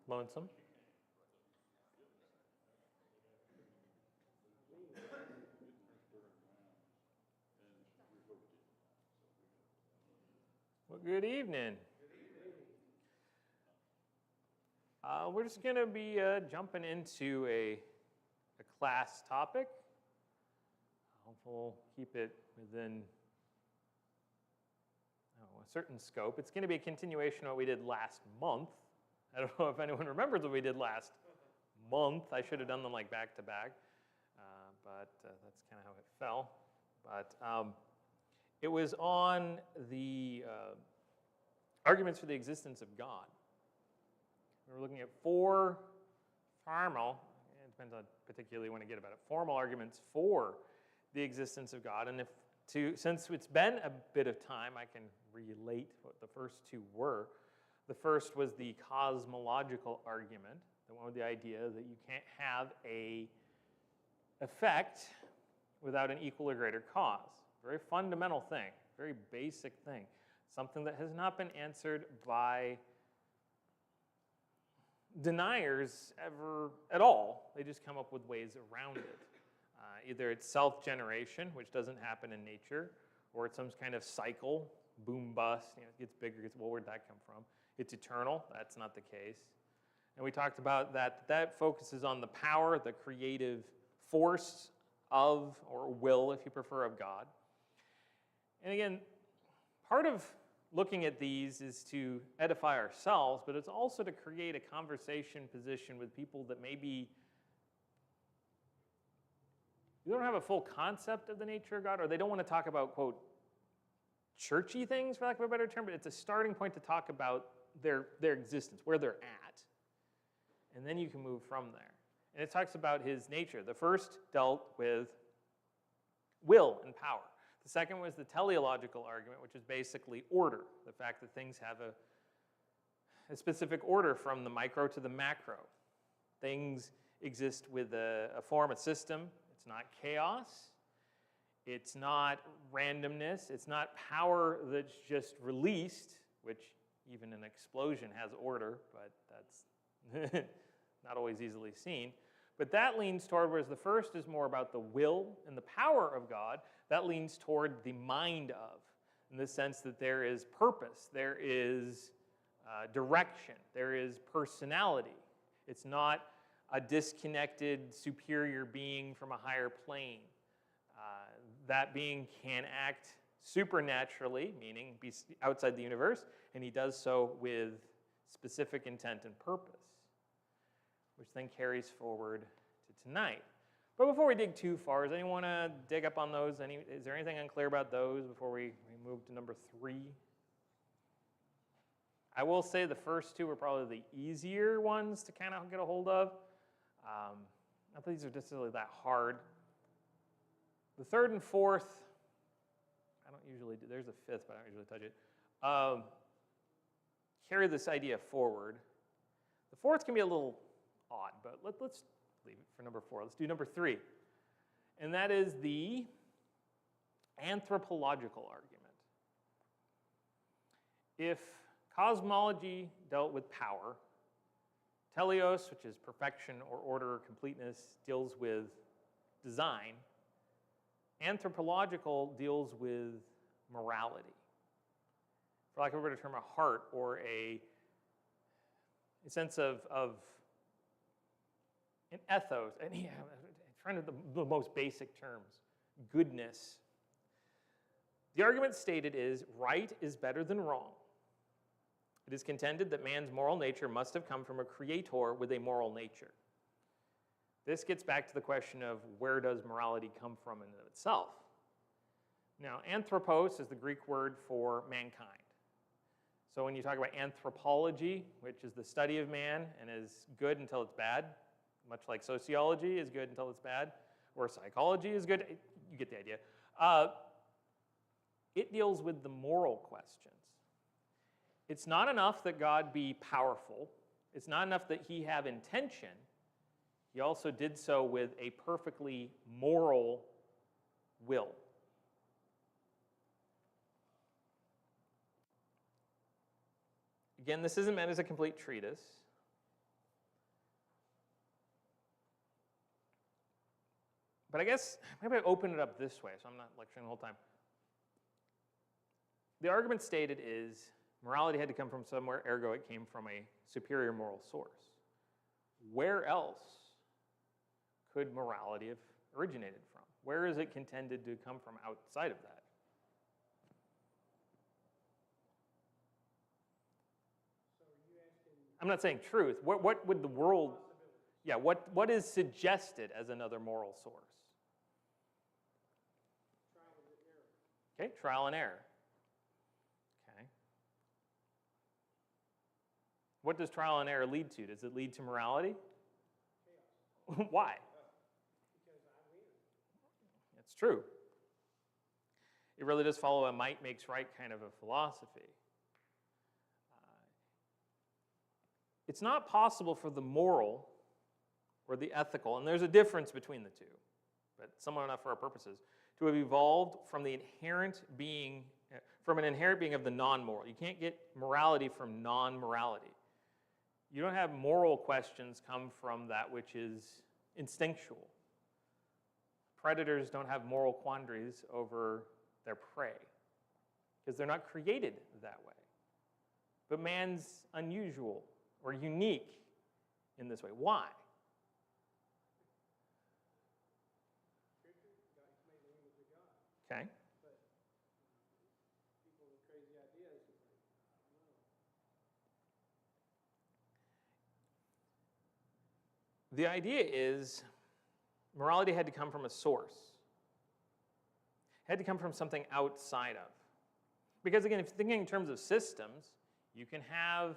lonesome. Well, good evening. We're just going to be jumping into a class topic. Hopefully we'll keep it within a certain scope. It's going to be a continuation of what we did last month. I don't know if anyone remembers what we did last month. I should have done them like back to back, but that's kind of how it fell. But it was on the arguments for the existence of God. We were looking at four formal, it depends on particularly when you get about it, formal arguments for the existence of God. And since it's been a bit of time, I can relate what the first two were. The first was the cosmological argument, the one with the idea that you can't have an effect without an equal or greater cause. Very fundamental thing, very basic thing. Something that has not been answered by deniers ever at all. They just come up with ways around it. Either it's self-generation, which doesn't happen in nature, or it's some kind of cycle, boom bust, it gets bigger, well, where'd that come from? It's eternal, that's not the case. And we talked about that focuses on the power, the creative force of, or will, if you prefer, of God. And again, part of looking at these is to edify ourselves, but it's also to create a conversation position with people that maybe you don't have a full concept of the nature of God, or they don't want to talk about, quote, churchy things, for lack of a better term, but it's a starting point to talk about their existence, where they're at. And then you can move from there. And it talks about his nature. The first dealt with will and power. The second was the teleological argument, which is basically order, the fact that things have a specific order from the micro to the macro. Things exist with a form, a system. It's not chaos. It's not randomness. It's not power that's just released, which even an explosion has order, but that's not always easily seen. But that leans toward, whereas the first is more about the will and the power of God, that leans toward the mind of, in the sense that there is purpose, there is direction, there is personality. It's not a disconnected superior being from a higher plane. That being can act supernaturally, meaning be outside the universe, and he does so with specific intent and purpose, which then carries forward to tonight. But before we dig too far, does anyone want to dig up on those? Is there anything unclear about those before we move to number 3? I will say the first two were probably the easier ones to kind of get a hold of. Not that these are necessarily that hard. The third and fourth, I don't usually do. There's a fifth, but I don't usually touch it. Carry this idea forward. The fourth can be a little odd, but let's leave it for number 4. Let's do number 3. And that is the anthropological argument. If cosmology dealt with power, teleos, which is perfection or order or completeness, deals with design, anthropological deals with morality. For lack of a better term, a heart or a sense of an ethos, and trying to the most basic terms, goodness. The argument stated is, right is better than wrong. It is contended that man's moral nature must have come from a creator with a moral nature. This gets back to the question of where does morality come from in and of itself. Now, anthropos is the Greek word for mankind. So when you talk about anthropology, which is the study of man and is good until it's bad, much like sociology is good until it's bad, or psychology is good, you get the idea. It deals with the moral questions. It's not enough that God be powerful. It's not enough that he have intention. He also did so with a perfectly moral will. Again, this isn't meant as a complete treatise. But I guess maybe I open it up this way, so I'm not lecturing the whole time. The argument stated is morality had to come from somewhere, ergo it came from a superior moral source. Where else could morality have originated from? Where is it contended to come from outside of that? So are you asking? I'm not saying truth. What would the world, yeah, what is suggested as another moral source? Trial and error. Okay, trial and error. Okay. What does trial and error lead to? Does it lead to morality? Chaos. Why? Because I win. It's true. It really does follow a might makes right kind of a philosophy. It's not possible for the moral or the ethical, and there's a difference between the two, but somewhat enough for our purposes, to have evolved from the inherent being, from an inherent being of the non-moral. You can't get morality from non-morality. You don't have moral questions come from that which is instinctual. Predators don't have moral quandaries over their prey because they're not created that way. But man's unusual or unique in this way. Why? Scripture, God's made the image of God. Okay. But people with crazy ideas, it's like, I don't know. The idea is morality had to come from a source. It had to come from something outside of. Because again, if you're thinking in terms of systems, you can have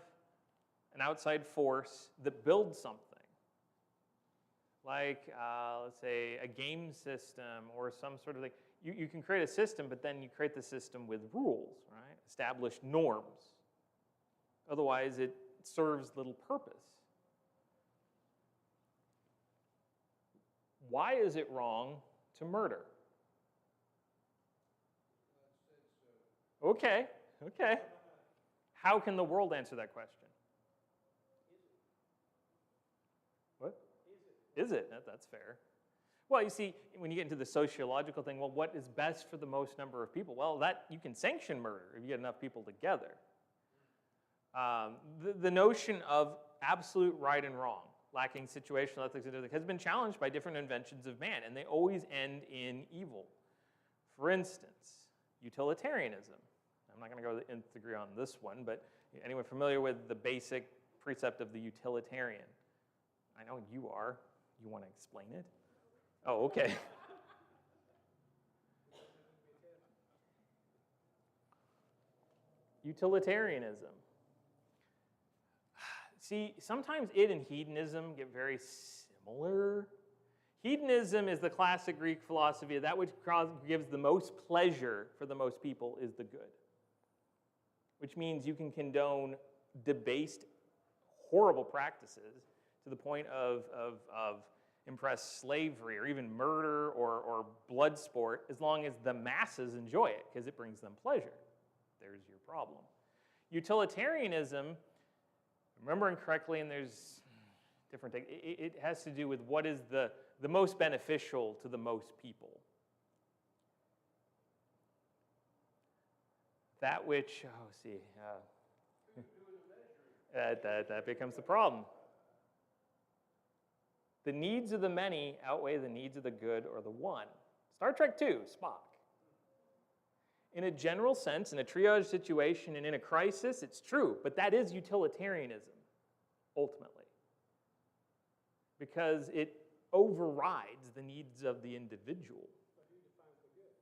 an outside force that builds something. Like, let's say, a game system or some sort of thing. You can create a system, but then you create the system with rules, right? Established norms. Otherwise, it serves little purpose. Why is it wrong to murder? Okay, okay. How can the world answer that question? What? Is it? That's fair. Well, you see, when you get into the sociological thing, well, what is best for the most number of people? Well, that you can sanction murder if you get enough people together. The notion of absolute right and wrong, lacking situational ethics, has been challenged by different inventions of man, and they always end in evil. For instance, utilitarianism. I'm not going to go to the nth degree on this one, but anyone familiar with the basic precept of the utilitarian? I know you are. You want to explain it? Oh, okay. Utilitarianism. See, sometimes it and hedonism get very similar. Hedonism is the classic Greek philosophy of that which gives the most pleasure for the most people is the good. Which means you can condone debased, horrible practices to the point of impressed slavery or even murder or blood sport as long as the masses enjoy it because it brings them pleasure. There's your problem. Utilitarianism, remembering correctly, and there's different things, it has to do with what is the most beneficial to the most people. That which, that becomes the problem. The needs of the many outweigh the needs of the good or the one. Star Trek II, Spock. In a general sense, in a triage situation and in a crisis, it's true, but that is utilitarianism, ultimately. Because it overrides the needs of the individual. But who defines the good?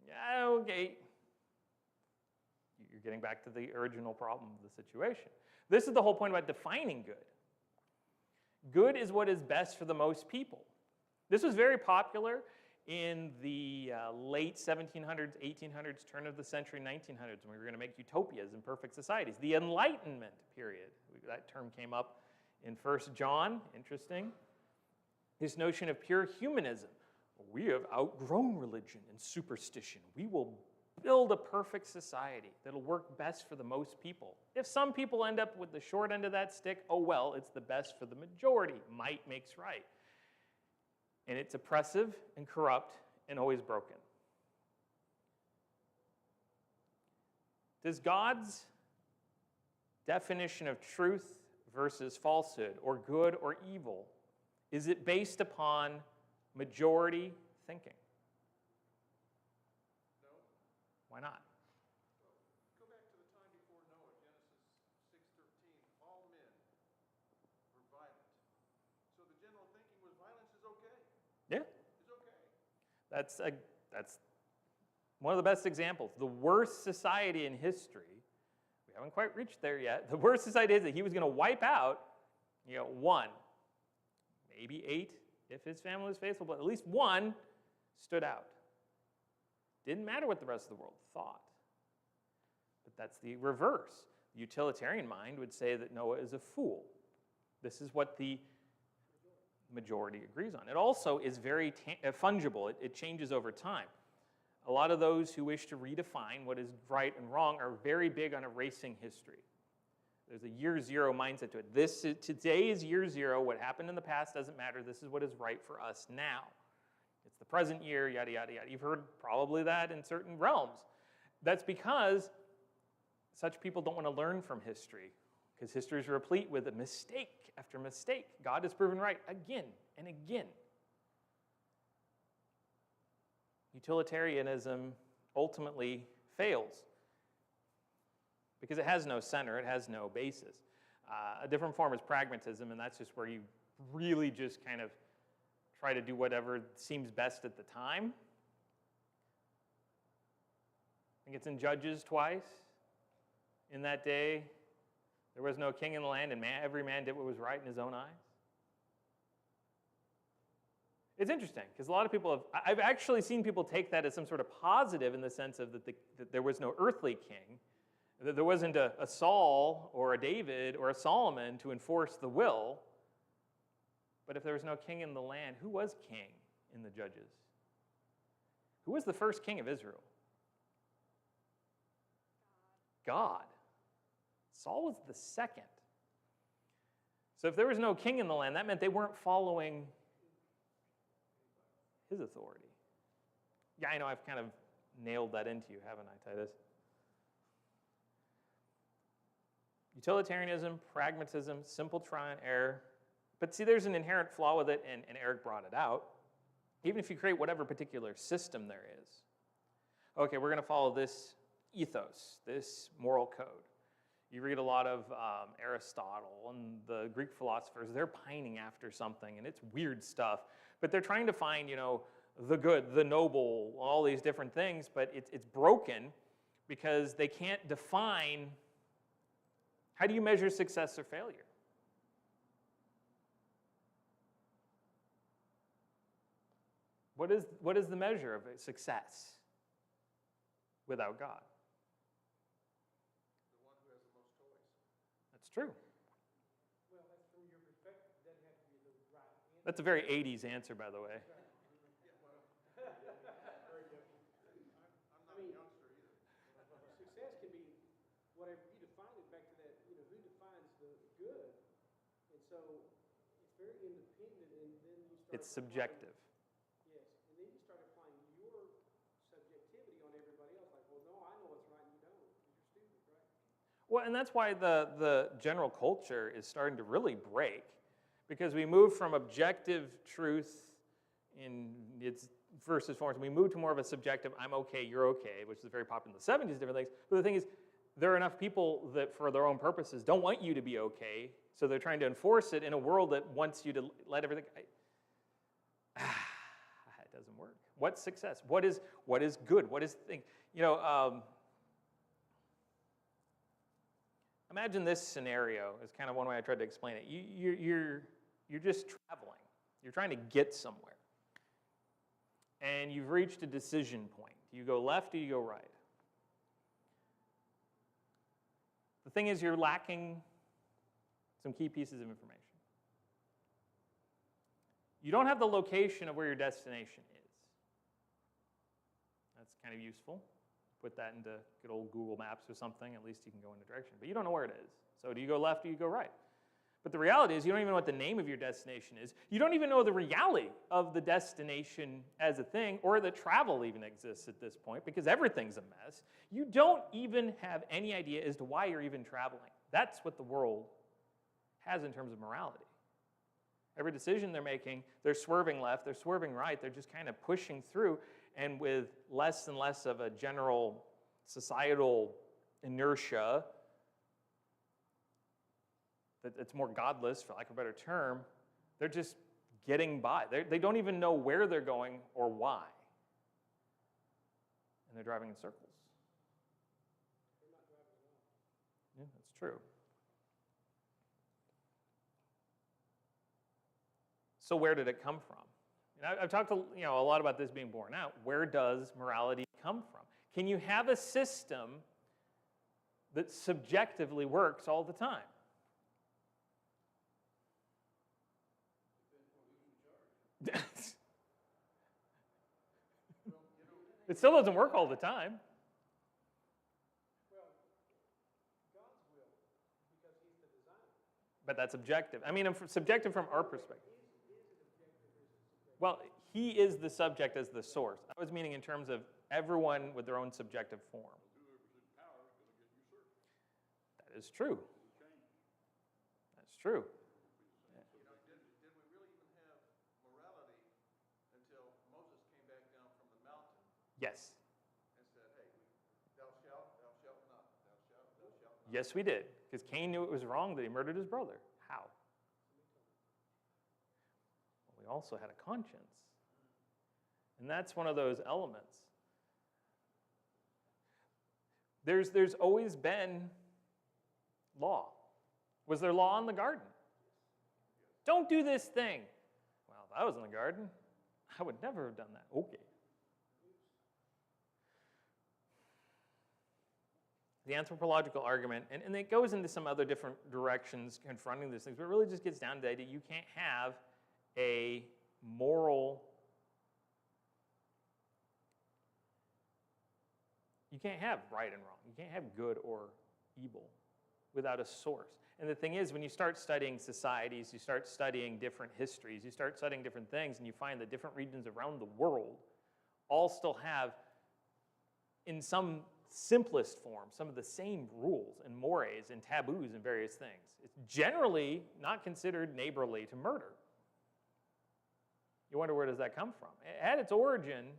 Yeah, okay. You're getting back to the original problem of the situation. This is the whole point about defining good. Good is what is best for the most people. This was very popular in the late 1700s, 1800s, turn of the century, 1900s, when we were going to make utopias and perfect societies. The Enlightenment period, that term came up in 1 John, interesting. This notion of pure humanism. We have outgrown religion and superstition. We will build a perfect society that'll work best for the most people. If some people end up with the short end of that stick, oh well, it's the best for the majority. Might makes right. And it's oppressive and corrupt and always broken. Does God's definition of truth versus falsehood, or good or evil, is it based upon majority thinking? No. Why not? Go back to the time before Noah, Genesis 6:13. All men were violent. So the general thinking was violence is okay. Yeah. It's okay. That's one of the best examples. The worst society in history, we haven't quite reached there yet. The worst society is that he was going to wipe out, 1, maybe 8 if his family was faithful, but at least 1 stood out. Didn't matter what the rest of the world thought. But that's the reverse. The utilitarian mind would say that Noah is a fool. This is what the majority agrees on. It also is very fungible. It changes over time. A lot of those who wish to redefine what is right and wrong are very big on erasing history. There's a year zero mindset to it. Today is year zero. What happened in the past doesn't matter. This is what is right for us now. It's the present year, yada, yada, yada. You've heard probably that in certain realms. That's because such people don't want to learn from history, because history is replete with a mistake after mistake. God is proven right again and again. Utilitarianism ultimately fails because it has no center, it has no basis. A different form is pragmatism, and that's just where you really just kind of try to do whatever seems best at the time. I think it's in Judges twice. In that day, there was no king in the land, and every man did what was right in his own eyes. It's interesting, because a lot of people I've actually seen people take that as some sort of positive in the sense of that there was no earthly king, that there wasn't a Saul or a David or a Solomon to enforce the will. But if there was no king in the land, who was king in the Judges? Who was the first king of Israel? God. Saul was the second. So if there was no king in the land, that meant they weren't following his authority. Yeah, I know I've kind of nailed that into you, haven't I, Titus? Utilitarianism, pragmatism, simple trial and error. But see, there's an inherent flaw with it, and Eric brought it out. Even if you create whatever particular system there is. Okay, we're going to follow this ethos, this moral code. You read a lot of Aristotle and the Greek philosophers, they're pining after something, and it's weird stuff. But they're trying to find, the good, the noble, all these different things, but it's broken because they can't define how do you measure success or failure. What is the measure of success without God? The one who has the most toys. That's true. Well, that's from your perspective. It doesn't have to be the right answer. That's a very 80s answer, by the way. I'm not a youngster either. Success can be whatever you define it, back to that, who defines the good. And so it's very independent, and then you start. It's subjective. Yes, and then you start applying your subjectivity on everybody else. Like, well, no, I know what's right and you don't. You're stupid, right? Well, and that's why the general culture is starting to really break, because we move from objective truth in its versus forms. We move to more of a subjective, I'm okay, you're okay, which is very popular in the 70s, different things. But the thing is, there are enough people that, for their own purposes, don't want you to be okay, so they're trying to enforce it in a world that wants you to let everything. It doesn't work. What's success? What is good? What is thing? Imagine this scenario is kind of one way I tried to explain it. You're just traveling. You're trying to get somewhere. And you've reached a decision point. Do you go left or do you go right? The thing is, you're lacking some key pieces of information. You don't have the location of where your destination is. That's kind of useful. Put that into good old Google Maps or something. At least you can go in a direction. But you don't know where it is. So do you go left or do you go right? But the reality is you don't even know what the name of your destination is. You don't even know the reality of the destination as a thing, or that travel even exists at this point, because everything's a mess. You don't even have any idea as to why you're even traveling. That's what the world has in terms of morality. Every decision they're making, they're swerving left, they're swerving right, they're just kind of pushing through, and with less and less of a general societal inertia that's more godless, for lack of a better term, they're just getting by. They don't even know where they're going or why. And they're driving in circles. They're not driving along. Yeah, that's true. So where did it come from? And I've talked a lot about this being borne out. Where does morality come from? Can you have a system that subjectively works all the time? It still doesn't work all the time. Well, God's will, because he's the designer. But that's objective. I mean, subjective from our perspective. Is it objective or is it subjective? Well, he is the subject as the source. I was meaning in terms of everyone with their own subjective form. Whoever's in power is going to get usurped. That is true. That's true. You know, did we really even have morality until Moses came back down from the mountain Yes. and said, hey, thou shalt not, thou shalt not. Yes, we did. Because Cain knew it was wrong that he murdered his brother. How? Well, we also had a conscience. And that's one of those elements. There's always been law. Was there law in the garden? Don't do this thing. Well, if I was in the garden, I would never have done that. Okay. The anthropological argument, and it goes into some other different directions confronting these things, but it really just gets down to the idea you can't have a moral, you can't have right and wrong. You can't have good or evil without a source. And the thing is, when you start studying societies, you start studying different histories, you start studying different things, and you find that different regions around the world all still have, in some simplest form, some of the same rules and mores and taboos and various things. It's generally not considered neighborly to murder. You wonder, where does that come from? It had its origin,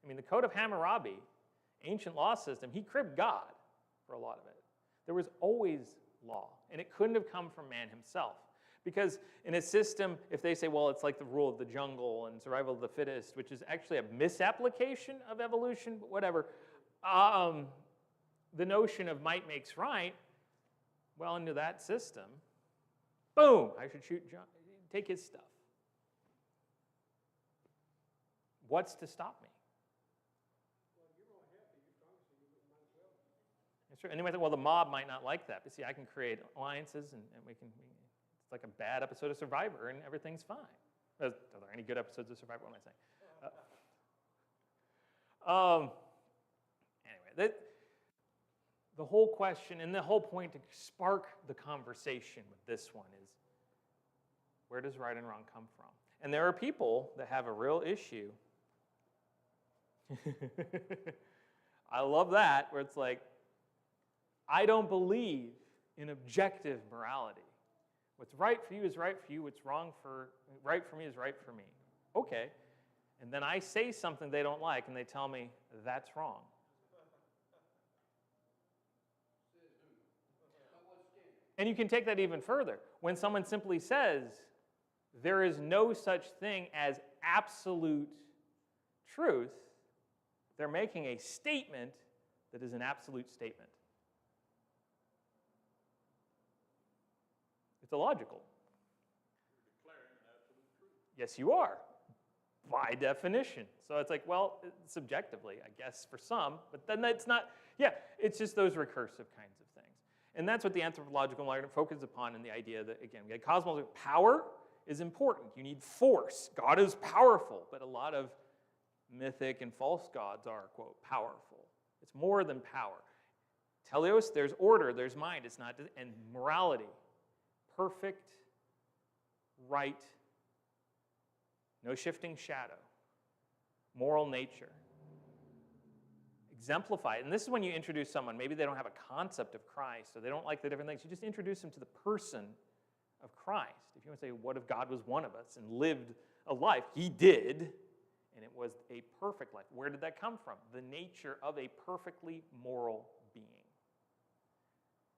the Code of Hammurabi, ancient law system, he cribbed God for a lot of it. There was always law, and it couldn't have come from man himself. Because in a system, if they say, well, it's like the rule of the jungle and survival of the fittest, which is actually a misapplication of evolution, but whatever, the notion of might makes right, well, into that system, boom, I should shoot John, take his stuff. What's to stop me? Well, you're more happy, you're stronger, so you might as well. That's true. And you might think, well, the mob might not like that. But see, I can create alliances, and it's like a bad episode of Survivor, and everything's fine. Are there any good episodes of Survivor? What am I saying? Anyway, the whole question and the whole point to spark the conversation with this one is, where does right and wrong come from? And there are people that have a real issue. I love that, where it's like, I don't believe in objective morality. What's right for you is right for you. What's right for me is right for me. Okay. And then I say something they don't like, and they tell me that's wrong. And you can take that even further. When someone simply says, there is no such thing as absolute truth, they're making a statement that is an absolute statement. It's illogical. You're declaring an absolute truth. Yes, you are, by definition. So it's like, well, subjectively, I guess, for some, but then it's not, it's just those recursive kinds of things. And that's what the anthropological argument focuses upon, in the idea that, again, we had cosmological power is important. You need force. God is powerful, but a lot of mythic and false gods are, quote, powerful. It's more than power. Teleos, there's order, there's mind. It's not, and morality, perfect, right, no shifting shadow, moral nature. Exemplify it. And this is when you introduce someone, maybe they don't have a concept of Christ, or they don't like the different things. You just introduce them to the person of Christ. If you want to say, what if God was one of us and lived a life? He did, and it was a perfect life. Where did that come from? The nature of a perfectly moral being.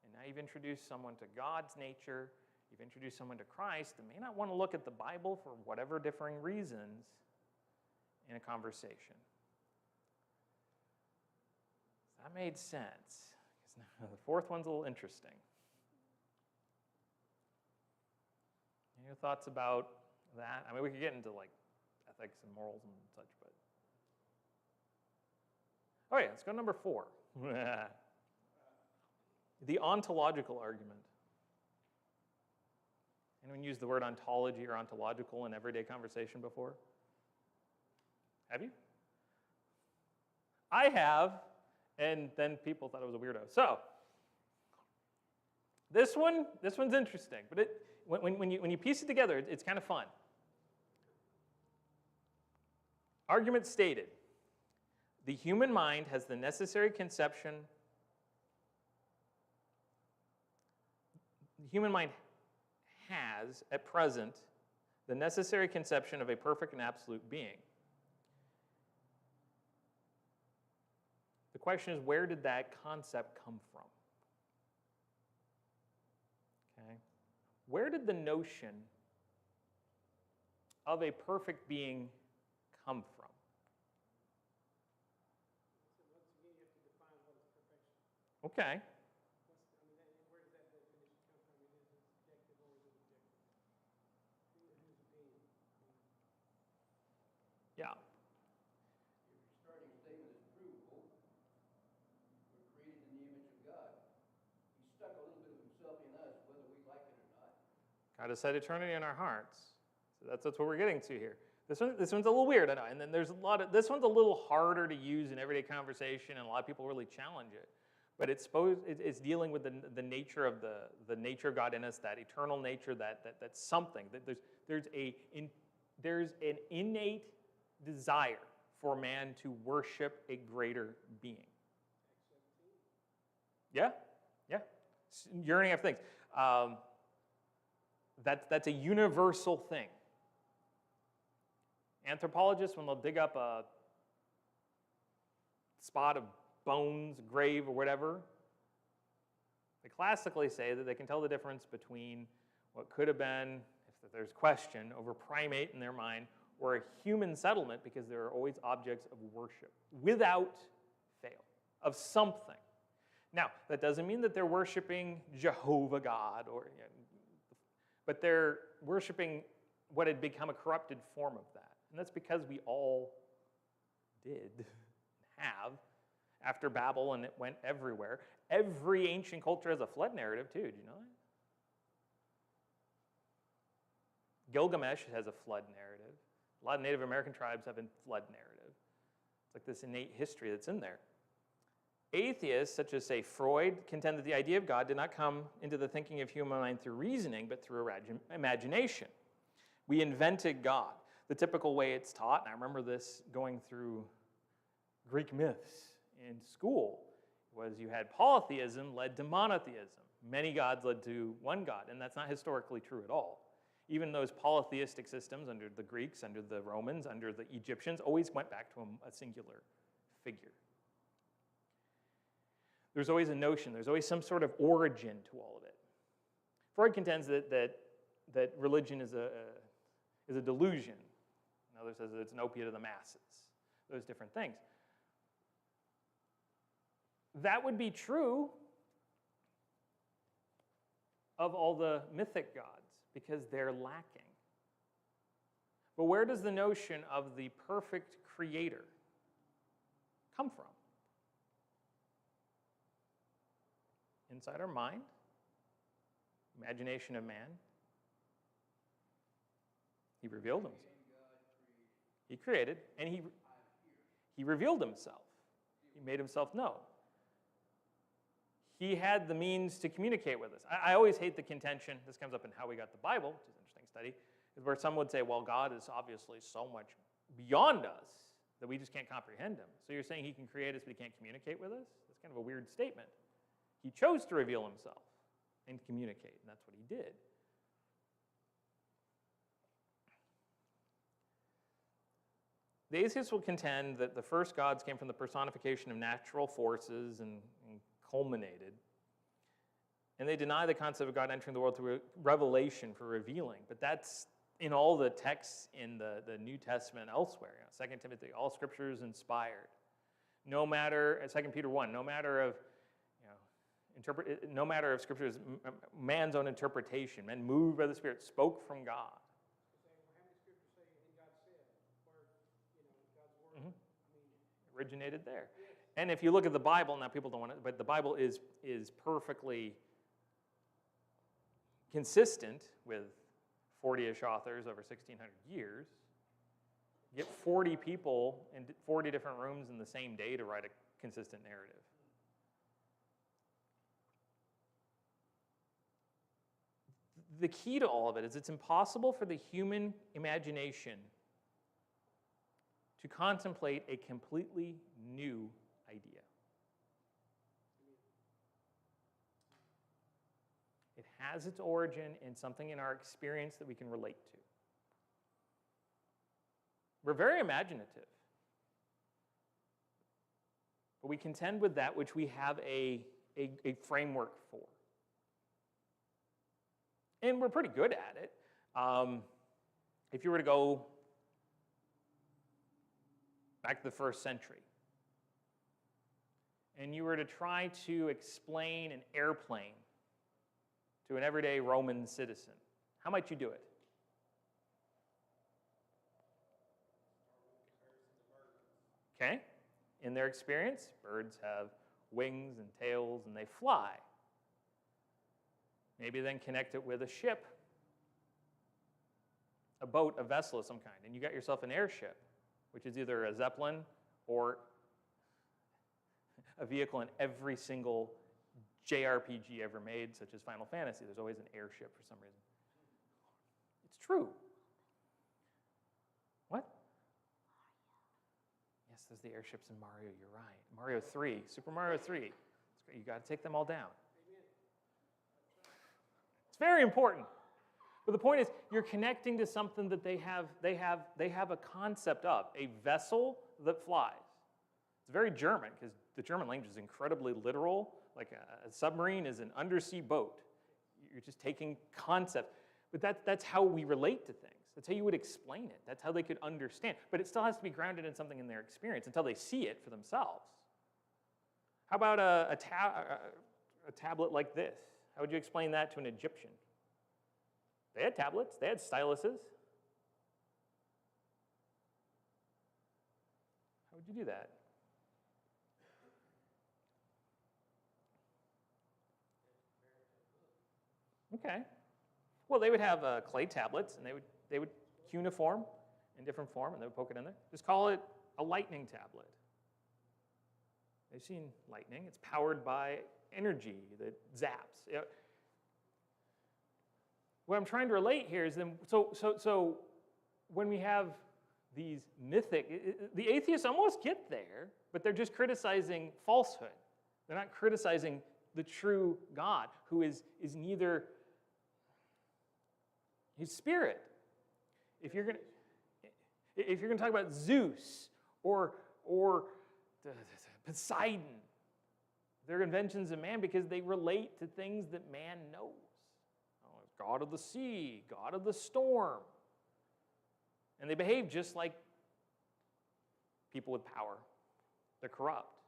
And now you've introduced someone to God's nature, you've introduced someone to Christ, and may not want to look at the Bible for whatever differing reasons in a conversation. That made sense. Now the fourth one's a little interesting. Any thoughts about that? I mean, we could get into like ethics and morals and such, but. Oh yeah, let's go to number 4. The ontological argument. Anyone used the word ontology or ontological in everyday conversation before? Have you? I have, and then people thought it was a weirdo. So, this one's interesting, but when you piece it together, it's kind of fun. Argument stated: the human mind has the necessary conception. The human mind has, at present, the necessary conception of a perfect and absolute being. The question is, where did that concept come from? Okay. Where did the notion of a perfect being come from? So once again, you have to define what is perfection. Okay. Where does that definition come from? Is it subjective or is it objective? Whose opinion? Yeah. If your starting statement is provable, we're created in the image of God. He stuck a little bit of himself in us, whether we like it or not. God has set eternity in our hearts. So that's what we're getting to here. This one's a little weird, I know. And then there's a lot of, this one's a little harder to use in everyday conversation, and a lot of people really challenge it. But it's dealing with the nature of the nature of God in us, that eternal nature, that's something. That there's an innate desire for man to worship a greater being. Yeah. Yearning after things. That's a universal thing. Anthropologists, when they'll dig up a spot of bones, grave, or whatever, they classically say that they can tell the difference between what could have been, if there's question, over primate in their mind, or a human settlement, because there are always objects of worship, without fail, of something. Now, that doesn't mean that they're worshiping Jehovah God, but they're worshiping what had become a corrupted form of that. And that's because we all did have after Babel, and it went everywhere. Every ancient culture has a flood narrative too. Do you know that? Gilgamesh has a flood narrative. A lot of Native American tribes have a flood narrative. It's like this innate history that's in there. Atheists, such as, say, Freud, contend that the idea of God did not come into the thinking of human mind through reasoning, but through imagination. We invented God. The typical way it's taught, and I remember this going through Greek myths in school, was you had polytheism led to monotheism. Many gods led to one God, and that's not historically true at all. Even those polytheistic systems under the Greeks, under the Romans, under the Egyptians, always went back to a singular figure. There's always a notion, there's always some sort of origin to all of it. Freud contends that religion is a delusion. Another says that it's an opiate of the masses. Those different things. That would be true of all the mythic gods, because they're lacking. But where does the notion of the perfect creator come from? Inside our mind, imagination of man. He revealed himself. He created, and he revealed himself. He made himself known. he had the means to communicate with us. I always hate the contention, this comes up in How We Got the Bible, which is an interesting study, is where some would say, well, God is obviously so much beyond us that we just can't comprehend him. So you're saying he can create us, but he can't communicate with us? That's kind of a weird statement. He chose to reveal himself and communicate, and that's what he did. The atheists will contend that the first gods came from the personification of natural forces and culminated. And they deny the concept of God entering the world through revelation for revealing. But that's in all the texts in the New Testament elsewhere. 2 Timothy, all Scripture is inspired. No matter, 2 Peter 1, no matter of no matter if Scripture is man's own interpretation, men moved by the Spirit, spoke from God. Originated there. And if you look at the Bible, now people don't want to, but the Bible is perfectly consistent with 40-ish authors over 1,600 years. You get 40 people in 40 different rooms in the same day to write a consistent narrative. The key to all of it is it's impossible for the human imagination to contemplate a completely new idea. It has its origin in something in our experience that we can relate to. We're very imaginative, but we contend with that which we have a framework for. And we're pretty good at it. If you were to go back to the 1st century, and you were to try to explain an airplane to an everyday Roman citizen, how might you do it? Okay, in their experience, birds have wings and tails and they fly. Maybe then connect it with a ship, a boat, a vessel of some kind, and you got yourself an airship, which is either a Zeppelin or a vehicle in every single JRPG ever made, such as Final Fantasy. There's always an airship for some reason. It's true. What? Yes, there's the airships in Mario, you're right. Mario 3, Super Mario 3. It's great. You got to take them all down. It's very important. But the point is, you're connecting to something that they have a concept of, a vessel that flies. It's very German, because the German language is incredibly literal. Like a submarine is an undersea boat. You're just taking concepts. But that's how we relate to things. That's how you would explain it. That's how they could understand. But it still has to be grounded in something in their experience until they see it for themselves. How about a tablet like this? How would you explain that to an Egyptian? They had tablets. They had styluses. How would you do that? Okay. Well, they would have clay tablets, and they would cuneiform in different form, and they would poke it in there. Just call it a lightning tablet. They've seen lightning. It's powered by energy that zaps. What I'm trying to relate here is then, so when we have these mythic, the atheists almost get there, but they're just criticizing falsehood. They're not criticizing the true God, who is neither his spirit. If you're going to talk about Zeus or Poseidon, they're inventions of man because they relate to things that man knows. God of the sea, God of the storm. And they behave just like people with power. They're corrupt.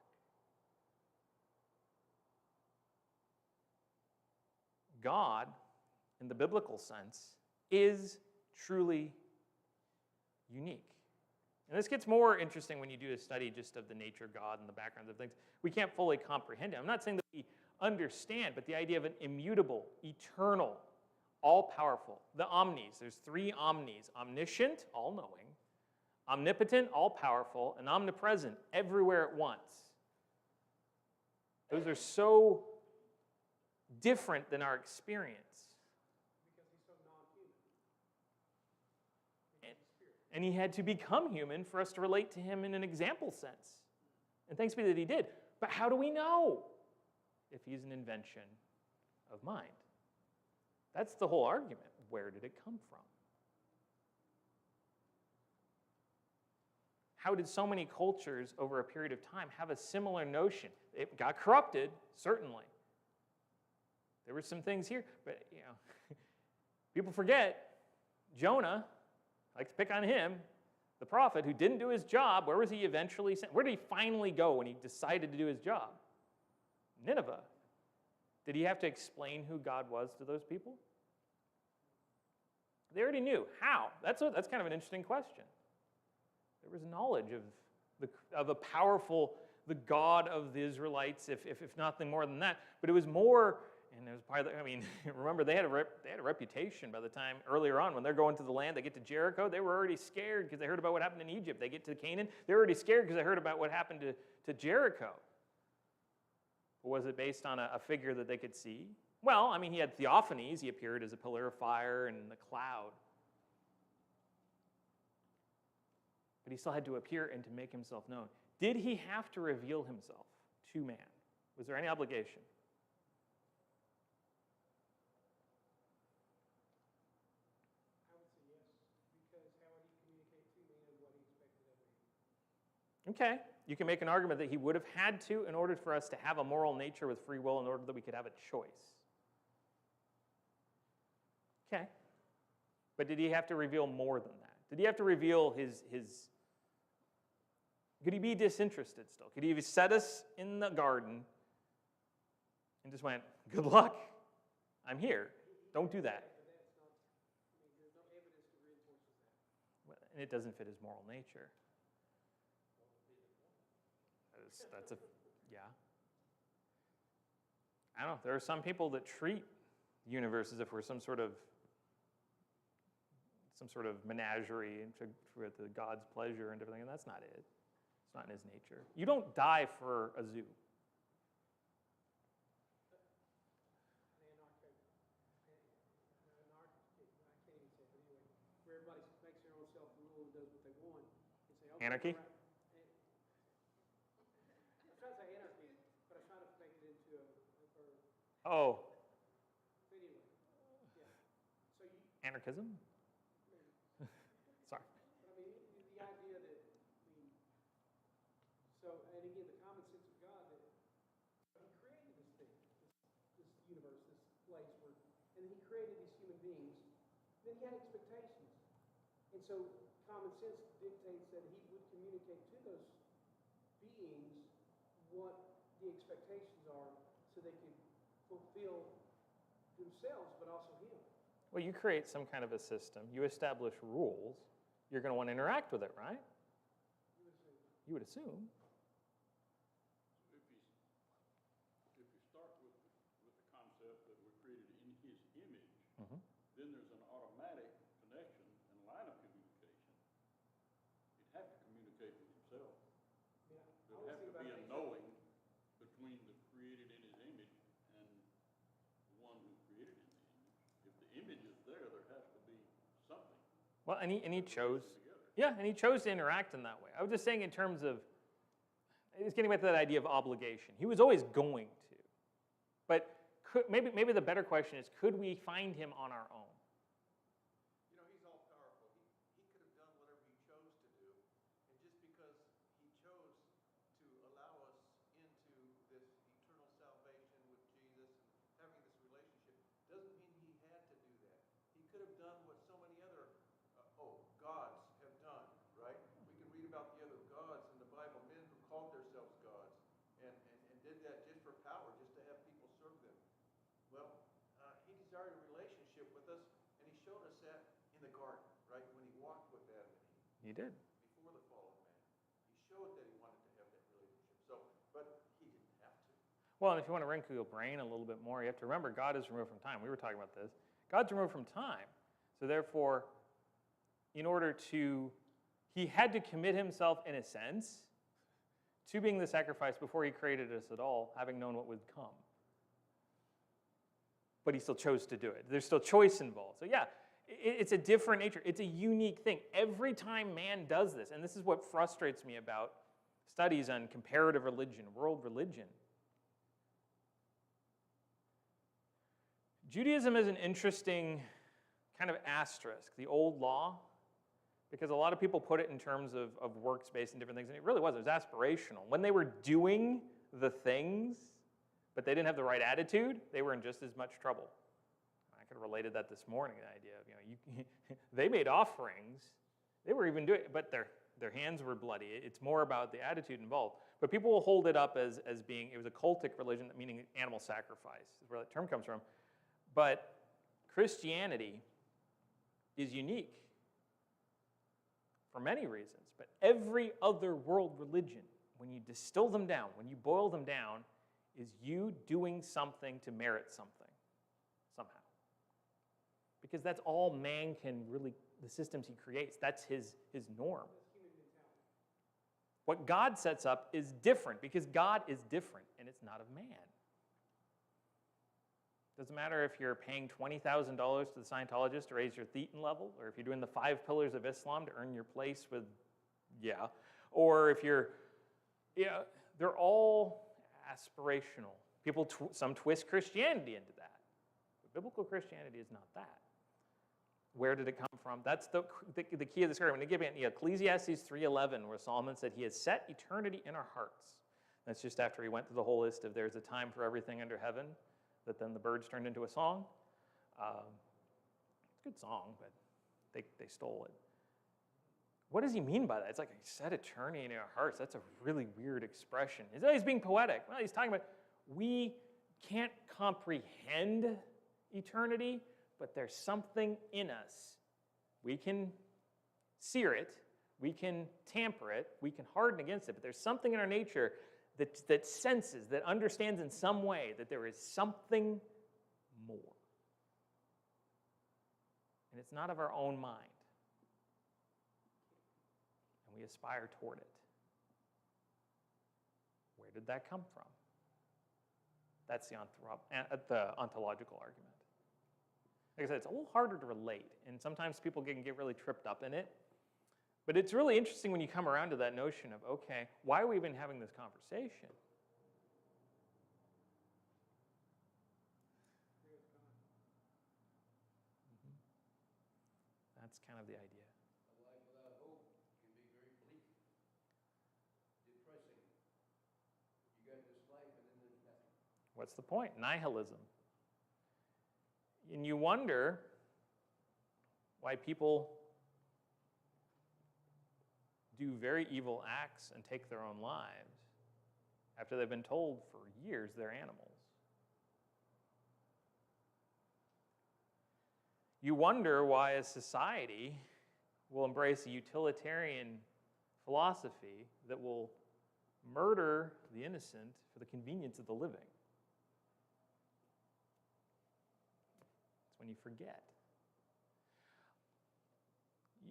God, in the biblical sense, is truly unique. And this gets more interesting when you do a study just of the nature of God and the backgrounds of things. We can't fully comprehend it. I'm not saying that we understand, but the idea of an immutable, eternal, all-powerful, the omnis. There's 3 omnis: omniscient, all-knowing, omnipotent, all-powerful, and omnipresent, everywhere at once. Those are so different than our experience. Because he's so non-human. And, and he had to become human for us to relate to him in an example sense. And thanks be that he did. But how do we know if he's an invention of mind? That's the whole argument. Where did it come from? How did so many cultures over a period of time have a similar notion? It got corrupted, certainly. There were some things here, but people forget Jonah. I like to pick on him, the prophet who didn't do his job. Where was he eventually sent? Where did he finally go when he decided to do his job? Nineveh. Did he have to explain who God was to those people? They already knew. How? That's kind of an interesting question. There was knowledge of a powerful, the God of the Israelites, if nothing more than that. But it was more, and it was part of remember, they had a reputation by the time earlier on when they're going to the land, they get to Jericho, they were already scared because they heard about what happened in Egypt. They get to Canaan, they're already scared because they heard about what happened to Jericho. Or was it based on a figure that they could see? Well, he had theophanies. He appeared as a pillar of fire and the cloud. But he still had to appear and to make himself known. Did he have to reveal himself to man? Was there any obligation? I would say yes, because how would he communicate to man what he expected of me? Okay, you can make an argument that he would have had to in order for us to have a moral nature with free will, in order that we could have a choice. Okay, but did he have to reveal more than that? Did he have to reveal his could he be disinterested still? Could he have set us in the garden and just went, good luck, I'm here, don't do that? But that's not, there's no evidence that reinforces that. Well, and it doesn't fit his moral nature. That's yeah. I don't know. There are some people that treat the universe as if we're some sort of menagerie for the God's pleasure and everything, and that's not it. It's not in his nature. You don't die for a zoo. Where everybody makes their own self-rule and does what they want, and say, okay, Anarchy? right. I'm trying to say anarchy, but I'm trying to make it into a Oh, but anyway, yeah. So you, anarchism? Sorry. but the idea that, so, and again, the common sense of God that he created this thing, this universe, this place where, and then he created these human beings, then he had expectations. And so common sense dictates that he would communicate to those beings what the expectations are so they could fulfill themselves, but also him. Well, you create some kind of a system. You establish rules. You're going to want to interact with it, right? You would assume. If you start with the concept that we're created in his image, then there's an automatic connection and line of communication. He'd have to communicate with himself. Yeah, There'd have to be a knowing between the created in his image and the one who created in the image. If the image is there, there has to be something. Well, and he chose. Yeah, and he chose to interact in that way. I was just saying in terms of, it's getting back to that idea of obligation. He was always going to. But maybe the better question is, could we find him on our own? He's all powerful. He could have done whatever he chose to do. And just because he chose to allow us into this eternal salvation with Jesus and having this relationship doesn't mean he had to do that. He could have done what so many other gods have done, right? We can read about the other gods in the Bible, men who called themselves gods and did that just for power, just to have people serve them. Well, he desired a relationship with us, and he showed us that in the garden, right? When he walked with Adam and Eve. He did. Before the fall of man. He showed that he wanted to have that relationship. So, but he didn't have to. Well, and if you want to wrinkle your brain a little bit more, you have to remember God is removed from time. We were talking about this. God's removed from time. So therefore, in order to, he had to commit himself, in a sense, to being the sacrifice before he created us at all, having known what would come. but he still chose to do it. There's still choice involved. So yeah, it's a different nature. It's a unique thing. Every time man does this, and this is what frustrates me about studies on comparative religion, world religion. Judaism is an interesting kind of asterisk, the old law, because a lot of people put it in terms of works-based and different things, and it really wasn't. It was aspirational. When they were doing the things, but they didn't have the right attitude, they were in just as much trouble. I could have related that this morning, the idea of, they made offerings, they were even doing it, but their hands were bloody. It's more about the attitude involved. But people will hold it up as being, it was a cultic religion, meaning animal sacrifice, is where that term comes from. But Christianity is unique for many reasons. But every other world religion, when you distill them down, when you boil them down, is you doing something to merit something, somehow. Because that's all man can really, the systems he creates, that's his norm. What God sets up is different, because God is different, and it's not of man. Doesn't matter if you're paying $20,000 to the Scientologist to raise your thetan level, or if you're doing the 5 pillars of Islam to earn your place with, or if you're, they're all aspirational. People, some twist Christianity into that. But biblical Christianity is not that. Where did it come from? That's the key of this argument. I'm going to give you Ecclesiastes 3:11, where Solomon said, he has set eternity in our hearts. That's just after he went through the whole list of there's a time for everything under heaven, that then the birds turned into a song. It's a good song, but they stole it. What does he mean by that? It's like, he set eternity in our hearts. That's a really weird expression. He's being poetic. Well, he's talking about we can't comprehend eternity, but there's something in us. We can sear it, we can tamper it, we can harden against it, but there's something in our nature that senses, that understands in some way that there is something more. And it's not of our own mind. And we aspire toward it. Where did that come from? That's the ontological argument. Like I said, it's a little harder to relate, and sometimes people can get really tripped up in it. But it's really interesting when you come around to that notion of, okay, why are we even having this conversation? That's kind of the idea. A life without hope can be very bleak, depressing. You got this life and then there's nothing. What's the point? Nihilism. And you wonder why people do very evil acts and take their own lives after they've been told for years they're animals. You wonder why a society will embrace a utilitarian philosophy that will murder the innocent for the convenience of the living. It's when you forget.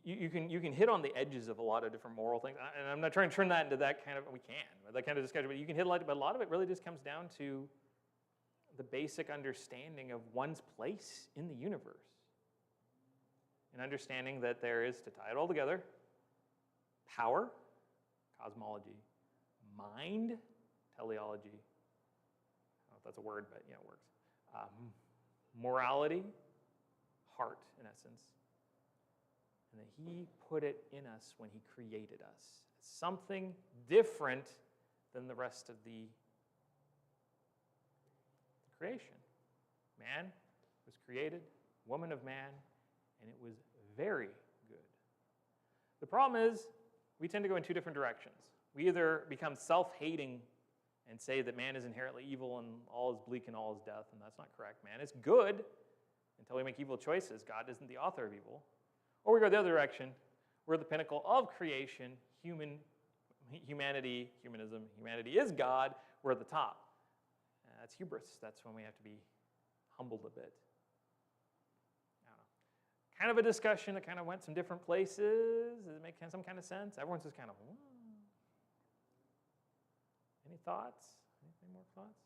You can hit on the edges of a lot of different moral things, and I'm not trying to turn that into that kind of, we can, that kind of discussion, but you can hit a lot, but a lot of it really just comes down to the basic understanding of one's place in the universe. And understanding that there is, to tie it all together, power, cosmology, mind, teleology, I don't know if that's a word, but it works, morality, heart, in essence, and that he put it in us when he created us. Something different than the rest of the creation. Man was created, woman of man, and it was very good. The problem is, we tend to go in two different directions. We either become self-hating and say that man is inherently evil and all is bleak and all is death, and that's not correct. Man is good until we make evil choices. God isn't the author of evil. Or we go the other direction. We're the pinnacle of creation, humanity, humanism. Humanity is God. We're at the top. That's hubris. That's when we have to be humbled a bit. I don't know. Kind of a discussion that kind of went some different places. Does it make some kind of sense? Everyone's just kind of, Any thoughts? Any more thoughts?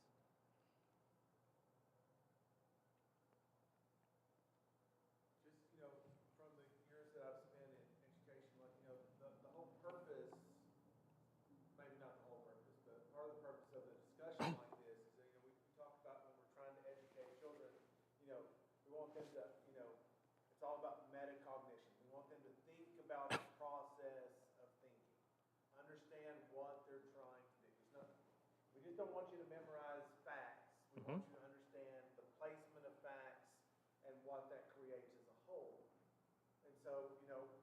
We just don't want you to memorize facts. We want you to understand the placement of facts and what that creates as a whole. And so,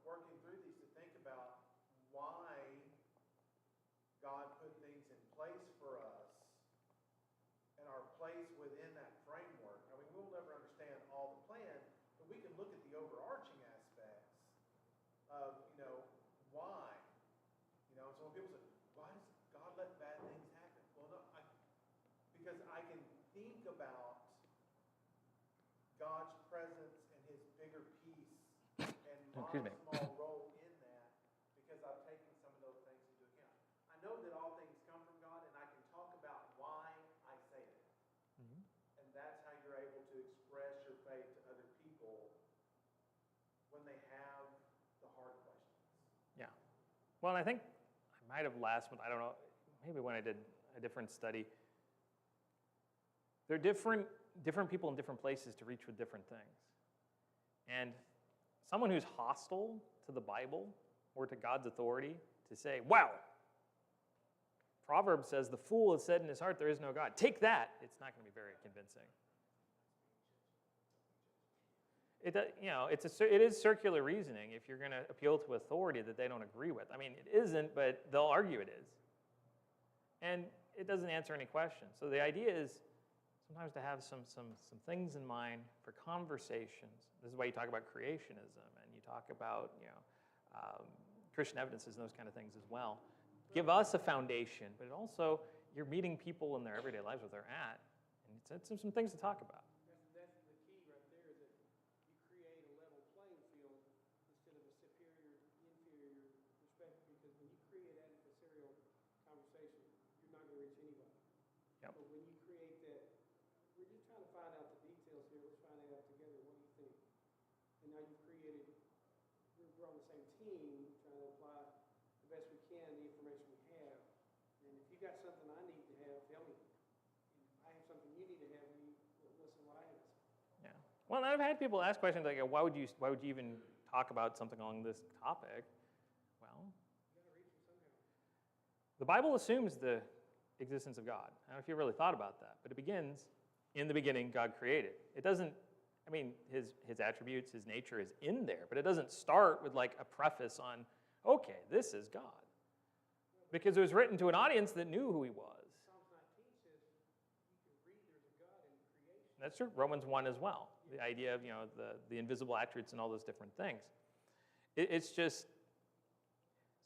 working through these to think about why God put things in place for us and our place within that framework. I mean, we'll never understand all the plan, but we can look at the overarching aspects of, why. So when people say, why does God let bad things happen? Well, no, because I can think about God's presence and his bigger piece and my small role in that because I've taken some of those things into account. I know that all things come from God, and I can talk about why I say that. And that's how you're able to express your faith to other people when they have the hard questions. Yeah. Well, and I think I might have last month, I don't know, maybe when I did a different study. There are different people in different places to reach with different things. And someone who's hostile to the Bible or to God's authority to say, wow, Proverbs says the fool has said in his heart there is no God. Take that. It's not going to be very convincing. It is circular reasoning if you're going to appeal to authority that they don't agree with. I mean, it isn't, but they'll argue it is. And it doesn't answer any questions. So the idea is sometimes to have some things in mind for conversations. This is why you talk about creationism and you talk about Christian evidences and those kind of things as well. Give us a foundation, but it also you're meeting people in their everyday lives where they're at, and it's some things to talk about. That's the key right there, is that you create a level playing field instead of a superior, inferior perspective, because when you create adversarial conversation, you're not going to reach anybody. Yep. But when you create that, we're just trying to find out the details here, let's find it out together, what do you think? And now you've created, we're on the same team, trying to apply the best we can the information we have. And if you got something I need to have, tell me. And if I have something you need to have, listen what I have to say. Yeah. Well, and I've had people ask questions like, why would you even talk about something along this topic? Well, You got to reach them somehow. the Bible assumes the existence of God. I don't know if you really thought about that, but it begins, in the beginning, God created. It doesn't, I mean, his attributes, his nature is in there, but it doesn't start with like a preface on, okay, this is God. Because it was written to an audience that knew who he was. Psalms 19 says you can read there's a God in creation. That's true. Romans 1 as well. The idea of the invisible attributes and all those different things. It's just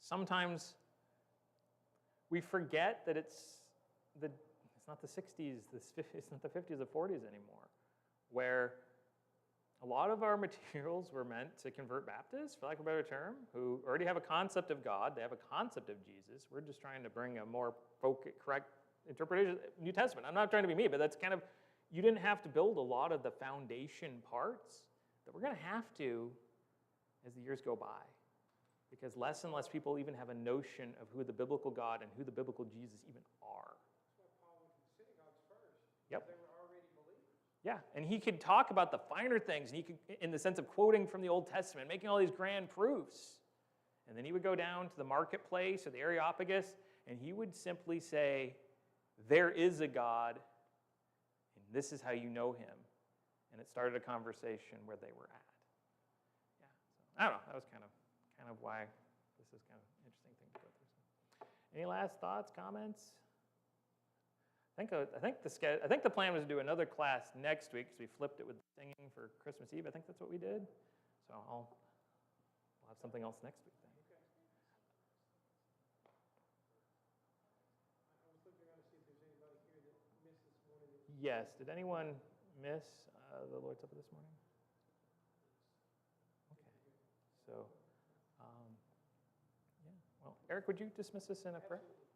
sometimes we forget that it's not the 60s, it's not the 50s or 40s anymore, where a lot of our materials were meant to convert Baptists, for lack of a better term, who already have a concept of God, they have a concept of Jesus. We're just trying to bring a more correct interpretation of the New Testament. I'm not trying to be me, but that's kind of, you didn't have to build a lot of the foundation parts that we're going to have to as the years go by. Because less and less people even have a notion of who the biblical God and who the biblical Jesus even are. That's why Paul went to the synagogues first. Yep. They were already believers. Yeah, and he could talk about the finer things, and he could, in the sense of quoting from the Old Testament, making all these grand proofs. And then he would go down to the marketplace or the Areopagus, and he would simply say, there is a God, and this is how you know him. And it started a conversation where they were at. Yeah, so, I don't know, that was kind of why this is kind of an interesting thing to go through. Any last thoughts, comments? I think the plan was to do another class next week because we flipped it with singing for Christmas Eve. I think that's what we did. So we'll have something else next week then. Okay. I was looking around to see if there's anybody here that missed this morning. Yes. Did anyone miss the Lord's Supper this morning? Okay. So, yeah. Well, Eric, would you dismiss us in a prayer? Absolutely.